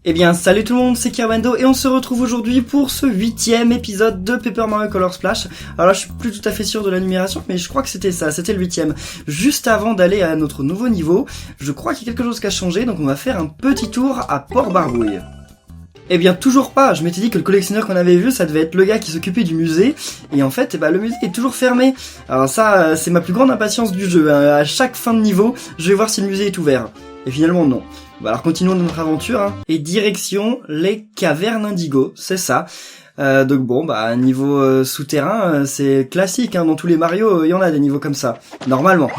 Eh bien salut tout le monde, c'est Kerwendo et on se retrouve aujourd'hui pour ce 8ème épisode de Paper Mario Color Splash. Alors là je suis plus tout à fait sûr de la numération, mais je crois que c'était ça, c'était le 8ème. Juste avant d'aller à notre nouveau niveau, je crois qu'il y a quelque chose qui a changé, donc on va faire un petit tour à Port-Barbouille. Eh bien toujours pas, je m'étais dit que le collectionneur qu'on avait vu ça devait être le gars qui s'occupait du musée, et en fait le musée est toujours fermé. Alors ça c'est ma plus grande impatience du jeu, hein. À chaque fin de niveau je vais voir si le musée est ouvert. Et finalement non. Bah alors continuons notre aventure, hein. Et direction les cavernes Indigo, c'est ça. Donc bon, niveau souterrain, c'est classique, hein. Dans tous les Mario, il y en a des niveaux comme ça, normalement.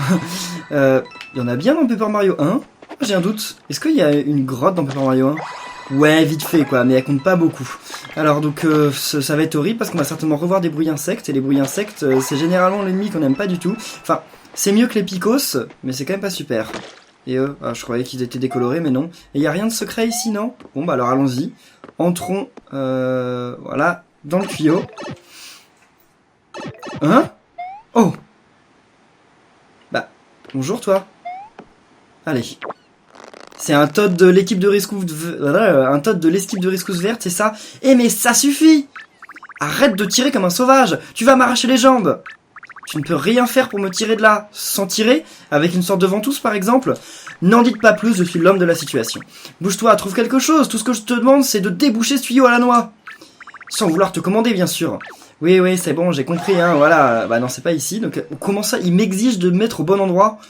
Il y en a bien dans Paper Mario 1. J'ai un doute. Est-ce qu'il y a une grotte dans Paper Mario 1 ? Ouais, vite fait quoi, mais elle compte pas beaucoup. Alors donc ça va être horrible parce qu'on va certainement revoir des bruits insectes, et les bruits insectes, c'est généralement l'ennemi qu'on aime pas du tout. Enfin, c'est mieux que les picos, mais c'est quand même pas super. Et je croyais qu'ils étaient décolorés, mais non. Et y a rien de secret ici, non ? Bon bah alors allons-y. Entrons, voilà, dans le tuyau. Hein ? Oh ! Bah, bonjour toi. Allez. C'est un Toad de l'équipe de Rescousse verte, c'est ça ? Eh mais ça suffit ! Arrête de tirer comme un sauvage ! Tu vas m'arracher les jambes ! Tu ne peux rien faire pour me tirer de là sans tirer, avec une sorte de ventouse par exemple. N'en dites pas plus, je suis l'homme de la situation. Bouge-toi, trouve quelque chose, tout ce que je te demande c'est de déboucher ce tuyau à la noix. Sans vouloir te commander bien sûr. Oui, c'est bon, j'ai compris, hein, voilà. Bah non, c'est pas ici, donc comment ça, il m'exige de me mettre au bon endroit ?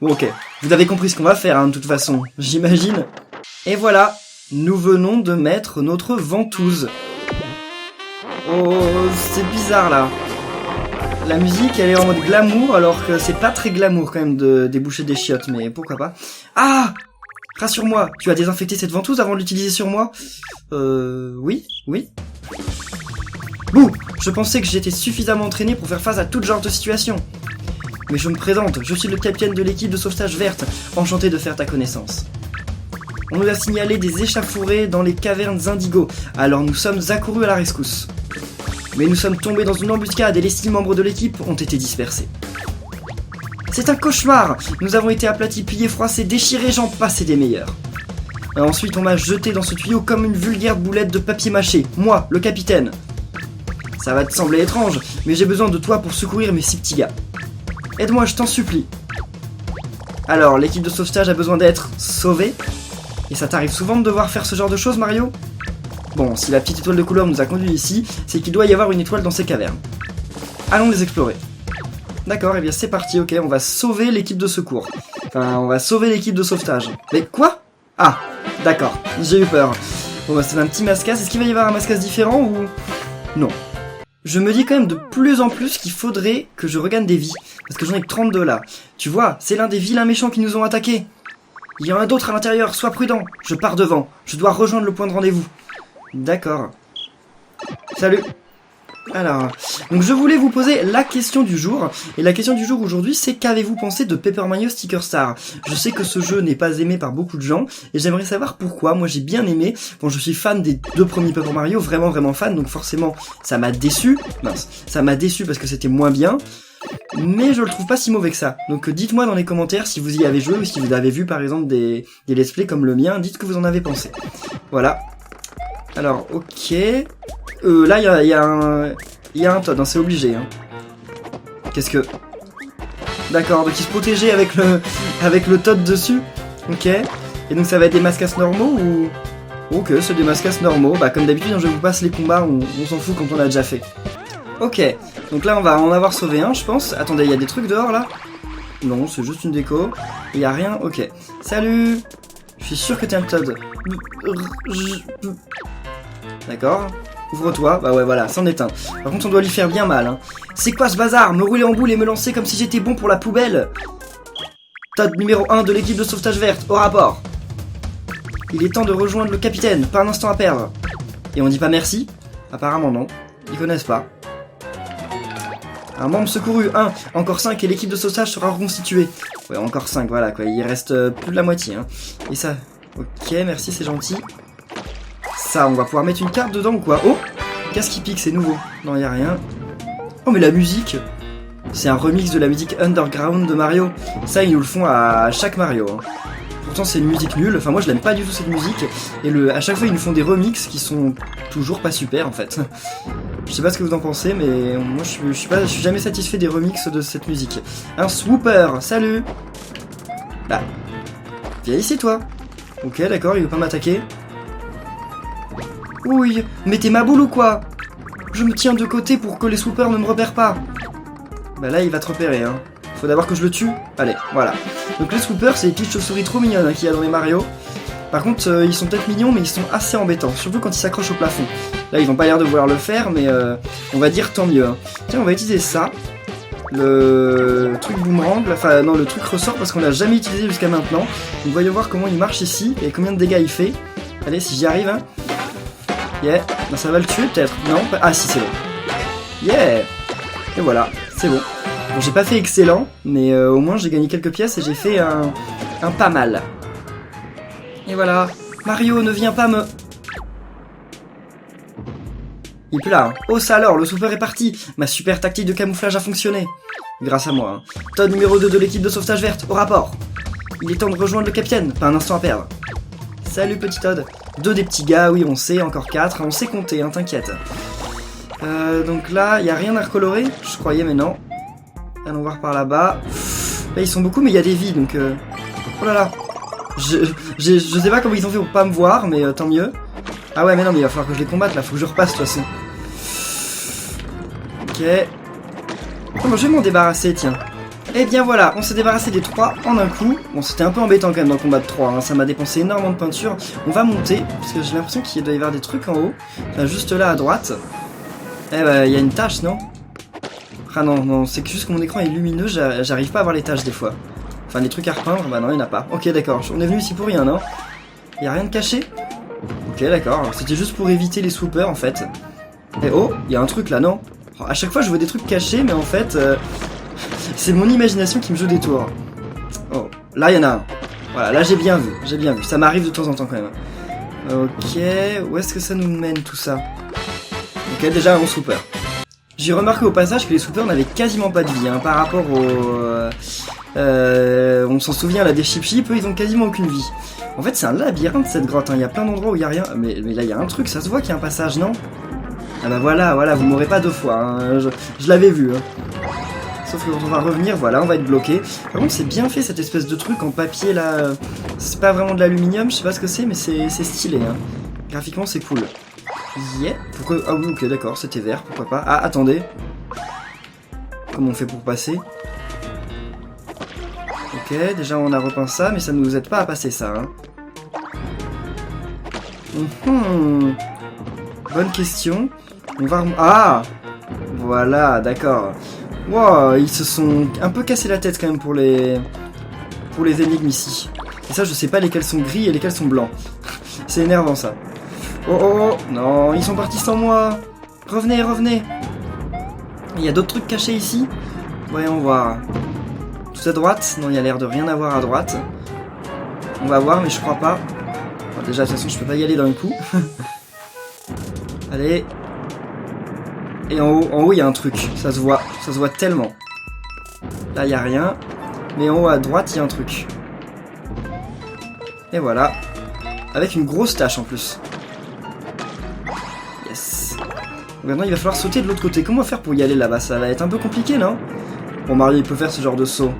Bon ok, vous avez compris ce qu'on va faire, hein, de toute façon, j'imagine. Et voilà, nous venons de mettre notre ventouse. Oh, c'est bizarre là. La musique, elle est en mode glamour, alors que c'est pas très glamour quand même de déboucher des chiottes, mais pourquoi pas. Ah ! Rassure-moi, tu as désinfecté cette ventouse avant de l'utiliser sur moi ? Oui. Bouh ! Je pensais que j'étais suffisamment entraîné pour faire face à tout genre de situation. Mais je me présente, je suis le capitaine de l'équipe de sauvetage verte, enchanté de faire ta connaissance. On nous a signalé des échauffourées dans les cavernes Indigo, alors nous sommes accourus à la rescousse. Mais nous sommes tombés dans une embuscade et les 6 membres de l'équipe ont été dispersés. C'est un cauchemar ! Nous avons été aplatis, pliés, froissés, déchirés, j'en passe et des meilleurs. Et ensuite on m'a jeté dans ce tuyau comme une vulgaire boulette de papier mâché, moi, le capitaine. Ça va te sembler étrange, mais j'ai besoin de toi pour secourir mes 6 petits gars. Aide-moi, je t'en supplie. Alors, l'équipe de sauvetage a besoin d'être sauvée ? Et ça t'arrive souvent de devoir faire ce genre de choses, Mario ? Bon, si la petite étoile de couleur nous a conduits ici, c'est qu'il doit y avoir une étoile dans ces cavernes. Allons les explorer. D'accord, et bien c'est parti, ok, on va sauver l'équipe de secours. Enfin, on va sauver l'équipe de sauvetage. Mais quoi ? Ah, d'accord, j'ai eu peur. Bon bah c'est un petit mascasse, est-ce qu'il va y avoir un mascasse différent ou... Non. Je me dis quand même de plus en plus qu'il faudrait que je regagne des vies. Parce que j'en ai que 32 là. Tu vois, c'est l'un des vilains méchants qui nous ont attaqués. Il y en a d'autres à l'intérieur, sois prudent. Je pars devant, je dois rejoindre le point de rendez-vous. D'accord. Salut. Alors, donc je voulais vous poser la question du jour. Et la question du jour aujourd'hui, c'est qu'avez-vous pensé de Paper Mario Sticker Star ? Je sais que ce jeu n'est pas aimé par beaucoup de gens, et j'aimerais savoir pourquoi. Moi j'ai bien aimé. Bon, je suis fan des 2 premiers Paper Mario, vraiment fan, donc forcément ça m'a déçu. Ça m'a déçu parce que c'était moins bien. Mais je le trouve pas si mauvais que ça. Donc dites-moi dans les commentaires si vous y avez joué ou si vous avez vu par exemple des let's play comme le mien. Dites ce que vous en avez pensé. Voilà. Alors, ok. Là, il y a un Toad, hein, c'est obligé. Hein. Qu'est-ce que... D'accord, donc il se protégeait avec le Toad dessus. Ok. Et donc ça va être des mascasses normaux ou... Ok, c'est des mascasses normaux. Bah comme d'habitude, je vous passe les combats, on s'en fout quand on a déjà fait. Ok, donc là on va en avoir sauvé un, je pense. Attendez, il y a des trucs dehors là ? Non, c'est juste une déco. Il y a rien, ok. Salut ! Je suis sûr que t'es un Toad. D'accord. Ouvre-toi. Bah ouais, voilà, c'en est un. Par contre, on doit lui faire bien mal, hein. C'est quoi ce bazar ? Me rouler en boule et me lancer comme si j'étais bon pour la poubelle ? Toad numéro 1 de l'équipe de sauvetage verte, au rapport. Il est temps de rejoindre le capitaine, pas un instant à perdre. Et on dit pas merci ? Apparemment non. Ils connaissent pas. Un membre secouru, 1. Encore 5 et l'équipe de sauvetage sera reconstituée. Ouais, encore 5, voilà quoi. Il reste plus de la moitié, hein. Et ça... Ok, merci, c'est gentil. Ça, on va pouvoir mettre une carte dedans ou quoi ? Oh ! Qu'est-ce qui pique, c'est nouveau. Non, y a rien. Oh, mais la musique ! C'est un remix de la musique Underground de Mario. Ça, ils nous le font à chaque Mario, hein. Pourtant c'est une musique nulle, enfin moi je l'aime pas du tout cette musique. Et à chaque fois ils nous font des remixes qui sont toujours pas super en fait. Je sais pas ce que vous en pensez, mais moi je suis jamais satisfait des remixes de cette musique. Un swooper, salut. Bah, viens ici toi. Ok d'accord, il veut pas m'attaquer. Oui, mais t'es ma boule ou quoi? Je me tiens de côté pour que les swoopers ne me repèrent pas. Bah là il va te repérer hein. Faut d'abord que je le tue. Allez, voilà. Donc les swoopers c'est des petites chauves-souris trop mignonnes hein, qu'il y a dans les Mario. Par contre ils sont peut-être mignons mais ils sont assez embêtants. Surtout quand ils s'accrochent au plafond. Là ils ont pas l'air de vouloir le faire mais on va dire tant mieux hein. Tiens on va utiliser ça. Le truc boomerang, enfin non le truc ressort parce qu'on l'a jamais utilisé jusqu'à maintenant. Donc voyons voir comment il marche ici et combien de dégâts il fait. Allez si j'y arrive hein. Yeah, ben, ça va le tuer peut-être. Non pas... Ah si c'est bon. Yeah. Et voilà, c'est bon. Bon j'ai pas fait excellent, mais au moins j'ai gagné quelques pièces et j'ai fait un pas mal. Et voilà. Mario ne vient pas me... Il est plus là. Hein. Oh ça alors, le super est parti. Ma super tactique de camouflage a fonctionné. Grâce à moi. Hein. Todd numéro 2 de l'équipe de sauvetage verte, au rapport. Il est temps de rejoindre le capitaine, pas un instant à perdre. Salut petit Todd. 2 des petits gars, oui on sait, encore 4. On sait compter, hein, t'inquiète. Donc là, il n'y a rien à recolorer, je croyais mais non. Allons voir par là-bas. Là ils sont beaucoup mais il y a des vies donc... Oh là là. Je sais pas comment ils ont fait pour pas me voir mais tant mieux. Ah ouais mais non mais il va falloir que je les combatte là, faut que je repasse de toute façon. Ok. Oh, je vais m'en débarrasser tiens. Et bien voilà, on s'est débarrassé des 3 en un coup. Bon c'était un peu embêtant quand même dans le combat de 3, hein. Ça m'a dépensé énormément de peinture. On va monter, parce que j'ai l'impression qu'il doit y avoir des trucs en haut. Enfin juste là à droite. Eh bah il y a une tâche non? Ah non, non, c'est que juste que mon écran est lumineux, j'arrive pas à voir les tâches des fois. Enfin les trucs à repeindre, bah non il n'y en a pas. Ok d'accord, on est venu ici pour rien non? Il y a rien de caché? Ok d'accord, c'était juste pour éviter les swoopers en fait. Et oh, il y a un truc là non? Oh, à chaque fois je vois des trucs cachés mais en fait c'est mon imagination qui me joue des tours. Oh, là il y en a un. Voilà, là j'ai bien vu, ça m'arrive de temps en temps quand même. Ok, où est-ce que ça nous mène tout ça? Ok déjà un swooper. J'ai remarqué au passage que les swoopers n'avaient quasiment pas de vie hein, par rapport au... on s'en souvient là des Chip, eux ils ont quasiment aucune vie. En fait c'est un labyrinthe cette grotte, hein. Il y a plein d'endroits où il y a rien. Mais là il y a un truc, ça se voit qu'il y a un passage, non? Ah bah voilà, vous m'aurez pas 2 fois, hein. Je l'avais vu. Hein. Sauf que quand on va revenir, voilà, on va être bloqué. Par contre c'est bien fait cette espèce de truc en papier là. C'est pas vraiment de l'aluminium, je sais pas ce que c'est, mais c'est stylé. Hein. Graphiquement c'est cool. Yeah. Pourquoi... Ah oui ok d'accord, c'était vert, pourquoi pas. Ah attendez. Comment on fait pour passer? Ok, déjà on a repeint ça, mais ça ne nous aide pas à passer ça. Hein. Bonne question. On va... Ah. Voilà, d'accord. Wow, ils se sont un peu cassé la tête quand même pour les énigmes ici. Et ça je sais pas lesquels sont gris et lesquels sont blancs. C'est énervant ça. Oh oh oh, non, ils sont partis sans moi. Revenez, revenez. Il y a d'autres trucs cachés ici. Voyons voir. Tout à droite. Non, il y a l'air de rien avoir à droite. On va voir, mais je crois pas. Bon, déjà, de toute façon, je peux pas y aller d'un coup. Allez. Et en haut, il y a un truc. Ça se voit tellement. Là, il y a rien. Mais en haut à droite, il y a un truc. Et voilà. Avec une grosse tache en plus. Yes. Maintenant, il va falloir sauter de l'autre côté. Comment faire pour y aller là-bas? Ça va être un peu compliqué, non? Bon, Mario, il peut faire ce genre de saut.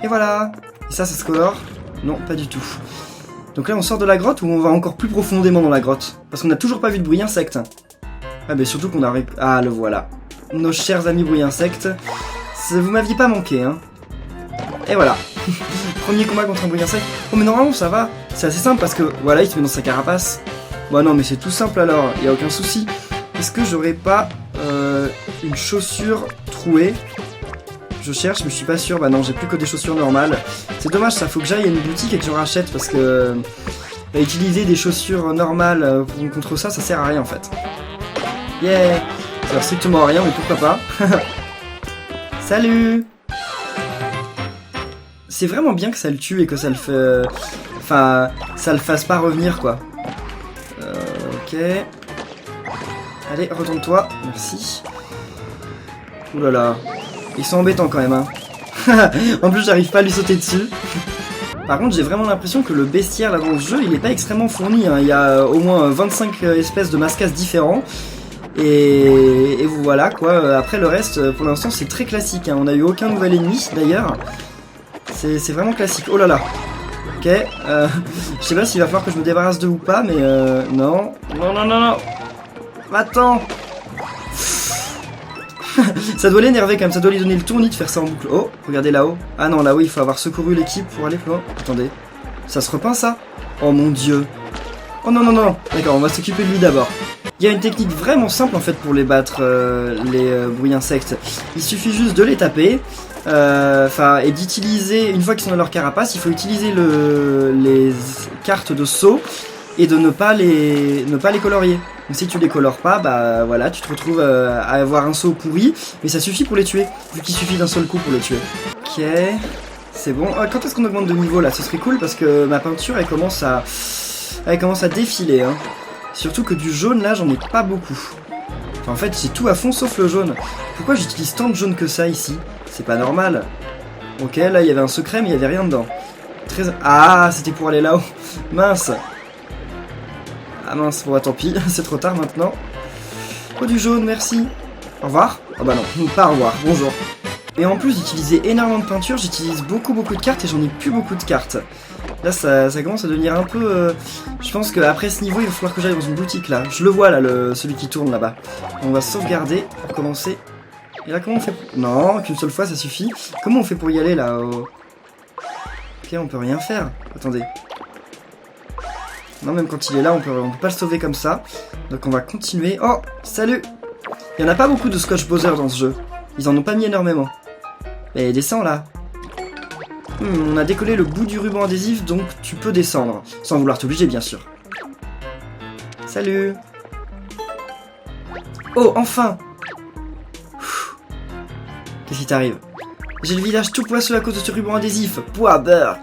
Et voilà. Et ça se colore? Non, pas du tout. Donc là, on sort de la grotte ou on va encore plus profondément dans la grotte? Parce qu'on n'a toujours pas vu de bruit insecte. Ah, mais surtout qu'on a... Ah, le voilà. Nos chers amis bruit insectes. Vous m'aviez pas manqué, hein. Et voilà. Premier combat contre un bruit insecte. Oh, mais normalement, ça va. C'est assez simple parce que, voilà, il se met dans sa carapace. Bah non, mais c'est tout simple alors. Il n'y a aucun souci. Est-ce que j'aurais pas une chaussure trouée? Je cherche, mais je suis pas sûr. Bah non, j'ai plus que des chaussures normales. C'est dommage, ça. Faut que j'aille à une boutique et que je rachète parce que utiliser des chaussures normales contre ça, ça sert à rien en fait. Yeah! Ça sert strictement à rien, mais pourquoi pas? Salut! C'est vraiment bien que ça le tue et que ça le fait... Enfin, ça le fasse pas revenir quoi. Ok. Allez, retourne-toi. Merci. Ouh là là. Ils sont embêtants quand même, hein. En plus, j'arrive pas à lui sauter dessus. Par contre, j'ai vraiment l'impression que le bestiaire là dans ce jeu, il est pas extrêmement fourni, hein. Il y a au moins 25 espèces de mascas différents. Et voilà quoi, après le reste, pour l'instant, c'est très classique, hein. On a eu aucun nouvel ennemi d'ailleurs. C'est vraiment classique. Oh là là. Ok, je sais pas s'il va falloir que je me débarrasse d'eux ou pas, mais non. Non, non, non, non. Attends. Ça doit l'énerver quand même, ça doit lui donner le tournis de faire ça en boucle. Oh, regardez là-haut. Ah non, là-haut, il faut avoir secouru l'équipe pour aller plus loin. Attendez, ça se repeint ça? Oh mon dieu. Oh non, non, non. D'accord, on va s'occuper de lui d'abord. Il y a une technique vraiment simple en fait pour les battre, les bruits insectes. Il suffit juste de les taper. Et d'utiliser, une fois qu'ils sont dans leur carapace, il faut utiliser les cartes de saut et de ne pas les colorier. Donc si tu les colores pas, bah voilà, tu te retrouves à avoir un saut pourri, mais ça suffit pour les tuer, vu qu'il suffit d'un seul coup pour les tuer. Ok, c'est bon. Quand est-ce qu'on augmente de niveau là? Ce serait cool parce que ma peinture elle commence à défiler, hein. Surtout que du jaune là, j'en ai pas beaucoup. Enfin, en fait, j'ai tout à fond sauf le jaune. Pourquoi j'utilise tant de jaune que ça ici? C'est pas normal. Ok, là il y avait un secret mais il y avait rien dedans. Ah, c'était pour aller là-haut. Mince. Ah mince, bon tant pis, c'est trop tard maintenant. Oh du jaune, merci. Au revoir. Oh bah non, pas au revoir, bonjour. Et en plus d'utiliser énormément de peinture, j'utilise beaucoup de cartes et j'en ai plus beaucoup de cartes. Là ça commence à devenir un peu... Je pense qu'après ce niveau il va falloir que j'aille dans une boutique là. Je le vois là, celui qui tourne là-bas. On va sauvegarder pour commencer. Et là comment on fait pour... Non, qu'une seule fois ça suffit. Comment on fait pour y aller là Ok, on peut rien faire. Attendez. Non, même quand il est là, on peut pas le sauver comme ça. Donc on va continuer. Oh, salut. Il y en a pas beaucoup de Scotch Bowser dans ce jeu. Ils en ont pas mis énormément. Et descends là. On a décollé le bout du ruban adhésif, donc tu peux descendre. Sans vouloir t'obliger, bien sûr. Salut. Oh, enfin. Qu'est-ce qui t'arrive? J'ai le visage tout poisseux à cause de ce ruban adhésif. Pouah, beurre.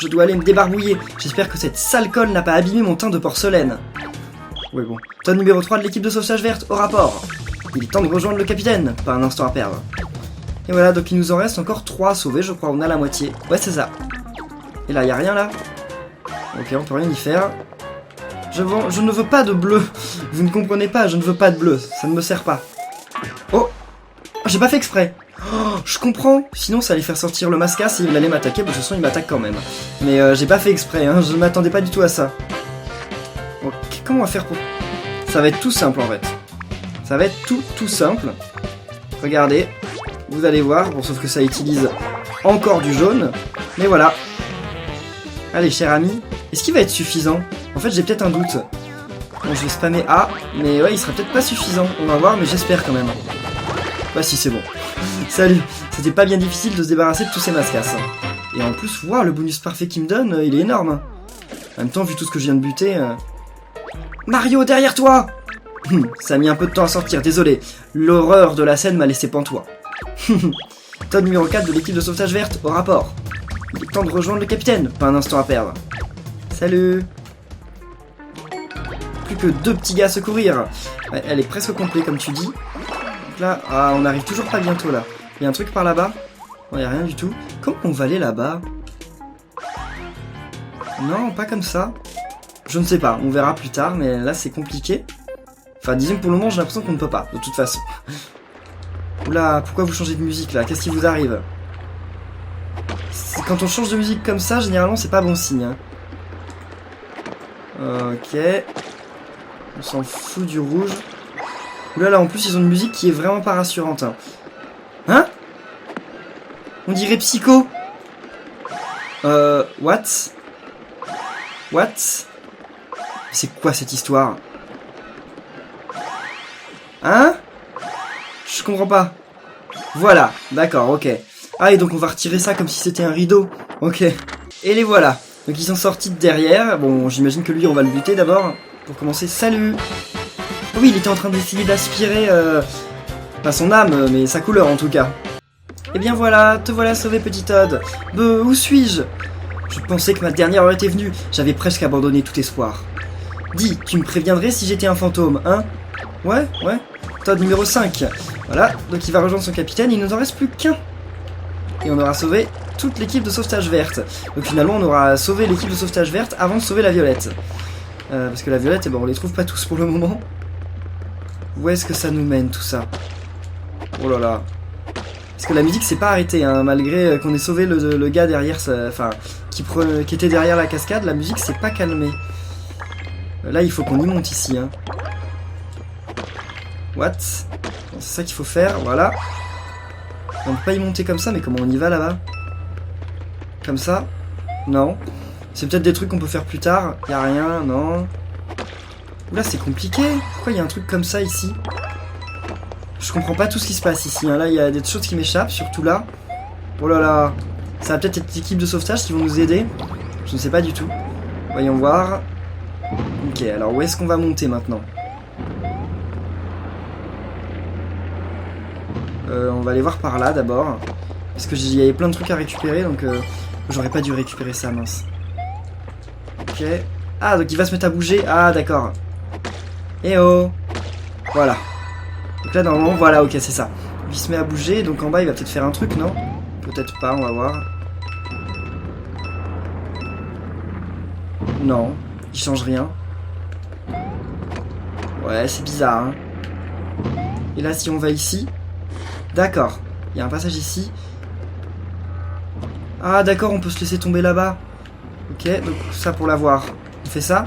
Je dois aller me débarbouiller. J'espère que cette sale colle n'a pas abîmé mon teint de porcelaine. Ouais bon. Toi numéro 3 de l'équipe de sauvetage verte, au rapport. Il est temps de rejoindre le capitaine. Pas un instant à perdre. Et voilà, donc il nous en reste encore 3 à sauver, je crois. On a la moitié. Ouais, c'est ça. Et là, y a rien là. Ok, on peut rien y faire. Je ne veux pas de bleu. Vous ne comprenez pas, je ne veux pas de bleu. Ça ne me sert pas. Oh, j'ai pas fait exprès. Oh, je comprends, sinon ça allait faire sortir le mascas et il allait m'attaquer, de toute façon il m'attaque quand même. Mais j'ai pas fait exprès, hein, je m'attendais pas du tout à ça. Ok, comment on va faire pour... Ça va être tout simple en fait. Ça va être tout simple. Regardez, vous allez voir, bon sauf que ça utilise encore du jaune. Mais voilà. Allez cher ami, est-ce qu'il va être suffisant? En fait j'ai peut-être un doute. Bon je vais spammer A, mais ouais il sera peut-être pas suffisant. On va voir mais j'espère quand même. Bah si c'est bon. Salut, c'était pas bien difficile de se débarrasser de tous ces mascas. Et en plus, wow, le bonus parfait qu'il me donne, il est énorme. En même temps, vu tout ce que je viens de buter... Mario, derrière toi! Ça a mis un peu de temps à sortir, désolé. L'horreur de la scène m'a laissé pantois. Todd numéro 4 de l'équipe de sauvetage verte, au rapport. Il est temps de rejoindre le capitaine, pas un instant à perdre. Salut! Plus que 2 petits gars à secourir. Ouais, elle est presque complète comme tu dis. Là, ah, on arrive toujours pas bientôt là. Il y a un truc par là-bas? Non, il n'y a rien du tout. Comment on va aller là-bas? Non, pas comme ça. Je ne sais pas, on verra plus tard, mais là c'est compliqué. Enfin, disons que pour le moment j'ai l'impression qu'on ne peut pas, de toute façon. Oula, pourquoi vous changez de musique là? Qu'est-ce qui vous arrive? Quand on change de musique comme ça, généralement c'est pas bon signe. Hein. Ok. On s'en fout du rouge. Oula là, en plus ils ont une musique qui est vraiment pas rassurante. Hein? On dirait Psycho. What? What? C'est quoi cette histoire? Hein? Je comprends pas. Voilà, d'accord, ok. Ah et donc on va retirer ça comme si c'était un rideau. Ok. Et les voilà. Donc ils sont sortis de derrière. Bon, j'imagine que lui on va le buter d'abord. Pour commencer, salut. Oui, il était en train d'essayer d'aspirer, pas son âme, mais sa couleur en tout cas. Et bien voilà, te voilà sauvé petit Todd. Où suis-je? Je pensais que ma dernière heure était venue, j'avais presque abandonné tout espoir. Dis, tu me préviendrais si j'étais un fantôme, hein? Ouais. Todd numéro 5. Voilà, donc il va rejoindre son capitaine, il ne nous en reste plus qu'un. Et on aura sauvé toute l'équipe de sauvetage verte. Donc finalement, on aura sauvé l'équipe de sauvetage verte avant de sauver la violette. Parce que la violette, eh ben, on les trouve pas tous pour le moment. Où est-ce que ça nous mène tout ça? Oh là là. Parce que la musique s'est pas arrêtée, hein, malgré qu'on ait sauvé le gars derrière, enfin, qui était derrière la cascade, la musique s'est pas calmée. Là, il faut qu'on y monte ici. Hein. What? C'est ça qu'il faut faire, voilà. On peut pas y monter comme ça, mais comment on y va là-bas? Comme ça? Non. C'est peut-être des trucs qu'on peut faire plus tard. Y'a rien, non. Oula, c'est compliqué. Pourquoi il y a un truc comme ça ici? Je comprends pas tout ce qui se passe ici. Hein. Là, il y a des choses qui m'échappent, surtout là. Oh là là. Ça va peut-être être l'équipe de sauvetage qui vont nous aider. Je ne sais pas du tout. Voyons voir. Ok, alors où est-ce qu'on va monter maintenant? On va aller voir par là d'abord. Parce que il y avait plein de trucs à récupérer, donc j'aurais pas dû récupérer ça, mince. Ok. Ah, donc il va se mettre à bouger. Ah, d'accord. Eh oh. Voilà. Donc là, normalement, voilà, ok, c'est ça. Il se met à bouger, donc en bas, il va peut-être faire un truc, non? Peut-être pas, on va voir. Non, il change rien. Ouais, c'est bizarre, hein. Et là, si on va ici... D'accord, il y a un passage ici. Ah, d'accord, on peut se laisser tomber là-bas. Ok, donc ça pour l'avoir. On fait ça?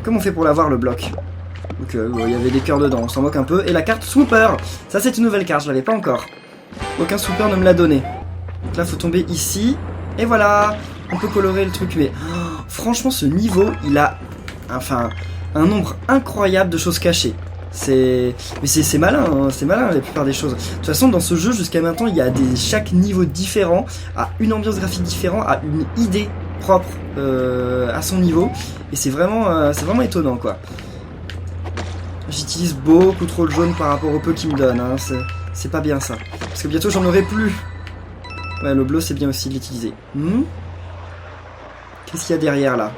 Comment on fait pour l'avoir, le bloc? Ok, il y avait des cœurs dedans, on s'en moque un peu. Et la carte Swooper! Ça, c'est une nouvelle carte, je l'avais pas encore. Aucun Swooper ne me l'a donné. Donc là, faut tomber ici. Et voilà! On peut colorer le truc, mais... Oh, franchement, ce niveau, il a... Enfin, un nombre incroyable de choses cachées. Mais c'est malin, hein, c'est malin la plupart des choses. De toute façon, dans ce jeu, jusqu'à maintenant, il y a chaque niveau différent, a une ambiance graphique différente, a une idée propre à son niveau. Et c'est vraiment étonnant, quoi. J'utilise beaucoup trop le jaune par rapport au peu qu'il me donne, hein. C'est pas bien ça. Parce que bientôt, j'en aurai plus. Ouais, le bleu, c'est bien aussi de l'utiliser. Qu'est-ce qu'il y a derrière, là?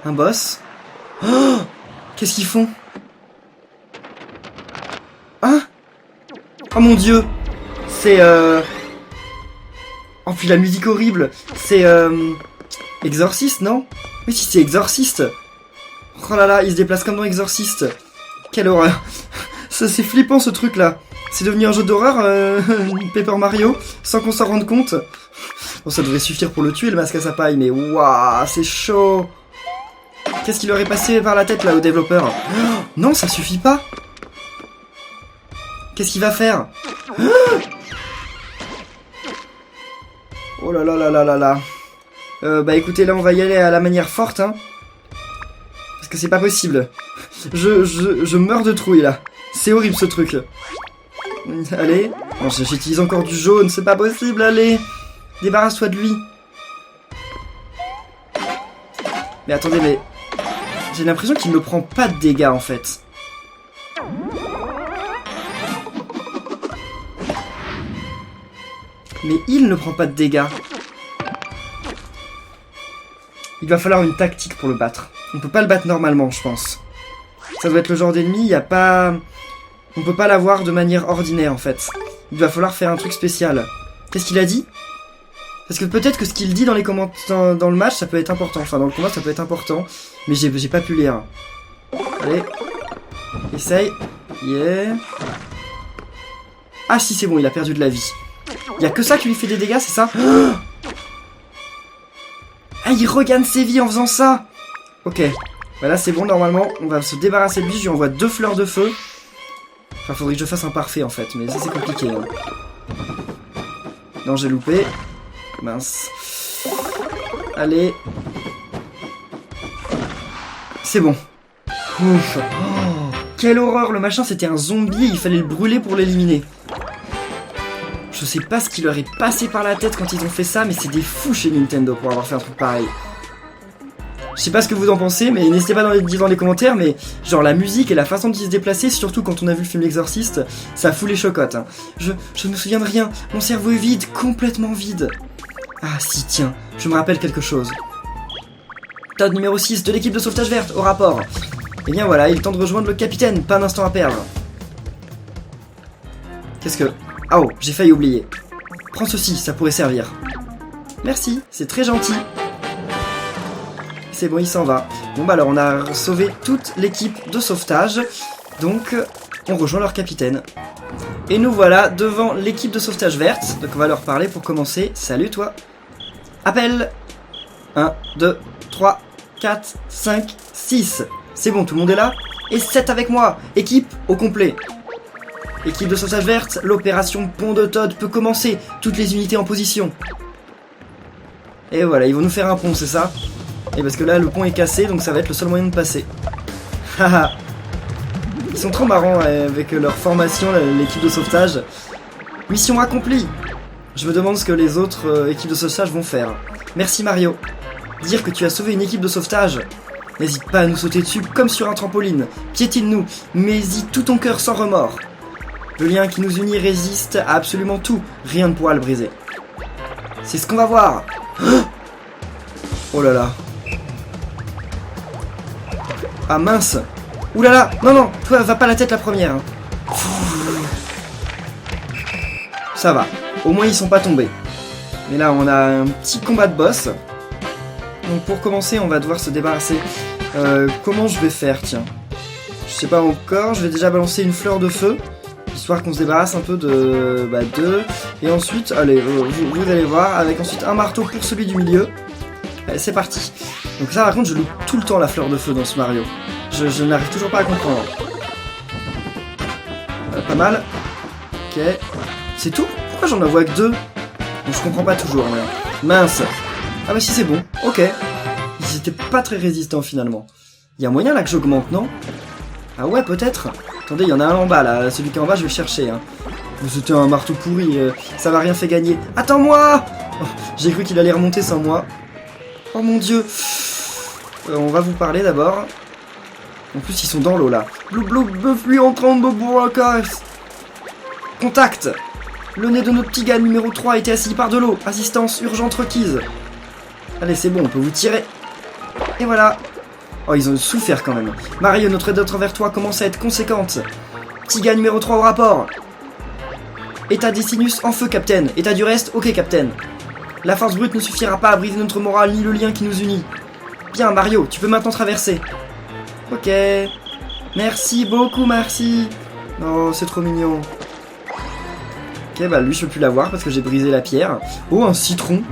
Un boss? Oh, qu'est-ce qu'ils font? Hein? Oh mon dieu! C'est Oh puis la musique horrible! C'est Exorciste, non? Mais si c'est Exorciste! Oh là là, il se déplace comme dans Exorciste! Quelle horreur! C'est flippant ce truc là! C'est devenu un jeu d'horreur, Paper Mario, sans qu'on s'en rende compte. Bon, ça devrait suffire pour le tuer le masque à sa paille, mais waouh, c'est chaud! Qu'est-ce qui leur est passé par la tête là au développeur? Oh, non, ça suffit pas! Qu'est-ce qu'il va faire? Oh là là là là là là. Bah écoutez, là on va y aller à la manière forte, hein. Parce que c'est pas possible. Je meurs de trouille là. C'est horrible ce truc. Allez. Bon, j'utilise encore du jaune, c'est pas possible, allez. Débarrasse-toi de lui. Mais attendez, mais... J'ai l'impression qu'il ne prend pas de dégâts en fait. Mais il ne prend pas de dégâts. Il va falloir une tactique pour le battre. On peut pas le battre normalement, je pense. Ça doit être le genre d'ennemi, il y a pas... On peut pas l'avoir de manière ordinaire, en fait. Il va falloir faire un truc spécial. Qu'est-ce qu'il a dit? Parce que peut-être que ce qu'il dit dans les commentaires, dans le match, ça peut être important. Enfin, dans le combat, ça peut être important. Mais j'ai pas pu lire. Allez. Essaye. Yeah. Ah si, c'est bon, il a perdu de la vie. Il y a que ça qui lui fait des dégâts, c'est ça? Ah, il regagne ses vies en faisant ça. Ok. Voilà, c'est bon, normalement. On va se débarrasser de lui. Je lui envoie 2 fleurs de feu. Enfin, faudrait que je fasse un parfait, en fait. Mais ça, c'est compliqué. Hein. Non, j'ai loupé. Mince. Allez. C'est bon. Ouf. Oh, quelle horreur. Le machin, c'était un zombie. Il fallait le brûler pour l'éliminer. Je sais pas ce qui leur est passé par la tête quand ils ont fait ça, mais c'est des fous chez Nintendo pour avoir fait un truc pareil. Je sais pas ce que vous en pensez, mais n'hésitez pas à le dire dans les commentaires, mais genre la musique et la façon de se déplacer, surtout quand on a vu le film L'Exorciste, ça fout les chocottes. Hein. Je ne me souviens de rien, mon cerveau est vide, complètement vide. Ah si, tiens, je me rappelle quelque chose. Todd numéro 6 de l'équipe de sauvetage verte, au rapport. Et bien voilà, il est temps de rejoindre le capitaine, pas un instant à perdre. Qu'est-ce que... Oh, j'ai failli oublier. Prends ceci, ça pourrait servir. Merci, c'est très gentil. C'est bon, il s'en va. Bon bah alors on a sauvé toute l'équipe de sauvetage. Donc on rejoint leur capitaine. Et nous voilà devant l'équipe de sauvetage verte. Donc on va leur parler pour commencer. Salut toi. Appel. 1, 2, 3, 4, 5, 6. C'est bon, tout le monde est là. Et 7 avec moi. Équipe au complet. Équipe de sauvetage verte, l'opération Pont de Todd peut commencer. Toutes les unités en position. Et voilà, ils vont nous faire un pont, c'est ça? Et parce que là, le pont est cassé, donc ça va être le seul moyen de passer. Haha. Ils sont trop marrants avec leur formation, l'équipe de sauvetage. Mission accomplie. Je me demande ce que les autres équipes de sauvetage vont faire. Merci Mario. Dire que tu as sauvé une équipe de sauvetage. N'hésite pas à nous sauter dessus comme sur un trampoline. Piétine-nous, mets-y tout ton cœur sans remords. Le lien qui nous unit résiste à absolument tout. Rien ne pourra le briser. C'est ce qu'on va voir. Oh là là. Ah mince. Ouh là là. Non, non. Toi, va pas la tête la première. Hein. Ça va. Au moins, ils sont pas tombés. Mais là, on a un petit combat de boss. Donc pour commencer, on va devoir se débarrasser. Comment je vais faire, tiens. Je sais pas encore. Je vais déjà balancer une fleur de feu. Histoire qu'on se débarrasse un peu de... d'eux. Et ensuite, allez, vous allez voir, avec ensuite un marteau pour celui du milieu. Allez, c'est parti. Donc ça, par contre, je loupe tout le temps la fleur de feu dans ce Mario. Je n'arrive toujours pas à comprendre. Pas mal. Ok. C'est tout? Pourquoi j'en envoie que 2? Je comprends pas toujours. Mais... mince. Ah bah si, c'est bon. Ok. Ils étaient pas très résistants, finalement. Il y a moyen, là, que j'augmente, non? Ah ouais, peut-être. Attendez, il y en a un en bas, là. Celui qui est en bas, je vais le chercher. Hein. C'était un marteau pourri. Ça va rien fait gagner. Attends-moi! Oh, j'ai cru qu'il allait remonter sans moi. Oh mon dieu. On va vous parler d'abord. En plus, ils sont dans l'eau, là. Blou, je suis en train de boire. Contact! Le nez de notre petit gars numéro 3 a été assis par de l'eau. Assistance urgente requise. Allez, c'est bon, on peut vous tirer. Et voilà. Oh, ils ont souffert quand même. Mario, notre aide envers toi commence à être conséquente. Petit gars numéro 3 au rapport. État des sinus en feu, Captain. État du reste, ok, Captain. La force brute ne suffira pas à briser notre morale ni le lien qui nous unit. Bien, Mario, tu peux maintenant traverser. Ok. Merci beaucoup, merci. Oh, c'est trop mignon. Ok, bah lui, je peux plus l'avoir parce que j'ai brisé la pierre. Oh, un citron.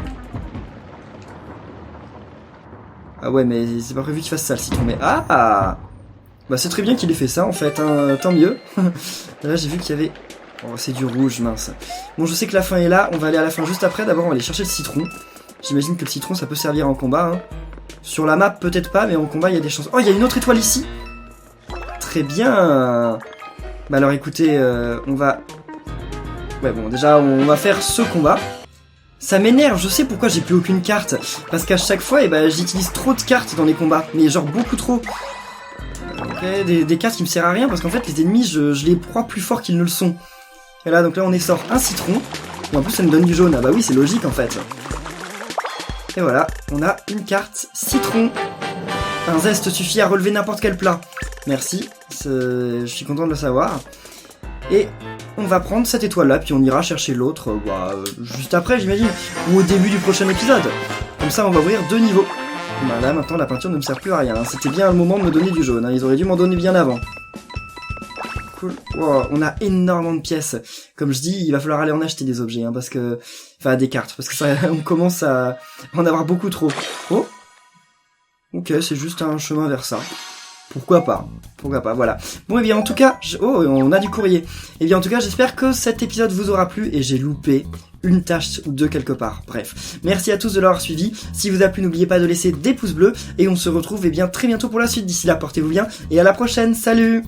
Ah ouais, mais c'est pas prévu qu'il fasse ça, le citron. Mais ah! Bah c'est très bien qu'il ait fait ça, en fait. Hein. Tant mieux. Là, j'ai vu qu'il y avait... oh, c'est du rouge, mince. Bon, je sais que la fin est là. On va aller à la fin juste après. D'abord, on va aller chercher le citron. J'imagine que le citron, ça peut servir en combat. Hein. Sur la map, peut-être pas, mais en combat, il y a des chances. Oh, il y a une autre étoile ici. Très bien. Bah alors, écoutez, on va... ouais, bon, déjà, on va faire ce combat. Ça m'énerve, je sais pourquoi j'ai plus aucune carte. Parce qu'à chaque fois, j'utilise trop de cartes dans les combats. Mais genre beaucoup trop. Ok, des cartes qui me servent à rien parce qu'en fait, les ennemis, je les crois plus forts qu'ils ne le sont. Et là, donc là, on sort un citron. Et en plus, ça me donne du jaune. Ah bah oui, c'est logique en fait. Et voilà, on a une carte citron. Un zeste suffit à relever n'importe quel plat. Merci, je suis content de le savoir. Et on va prendre cette étoile-là, puis on ira chercher l'autre juste après, j'imagine. Ou au début du prochain épisode. Comme ça, on va ouvrir 2 niveaux. Bah là, maintenant, la peinture ne me sert plus à rien. Hein. C'était bien le moment de me donner du jaune. Hein. Ils auraient dû m'en donner bien avant. Cool. Wow, on a énormément de pièces. Comme je dis, il va falloir aller en acheter des objets. Hein, parce que... enfin, des cartes. Parce que ça, on commence à en avoir beaucoup trop. Oh! Ok, c'est juste un chemin vers ça. Pourquoi pas, voilà. Bon, et bien en tout cas, oh, on a du courrier. Et bien en tout cas, j'espère que cet épisode vous aura plu et j'ai loupé une tâche ou deux quelque part. Bref, merci à tous de l'avoir suivi. Si vous a plu, n'oubliez pas de laisser des pouces bleus et on se retrouve bien très bientôt pour la suite. D'ici là, portez-vous bien et à la prochaine. Salut!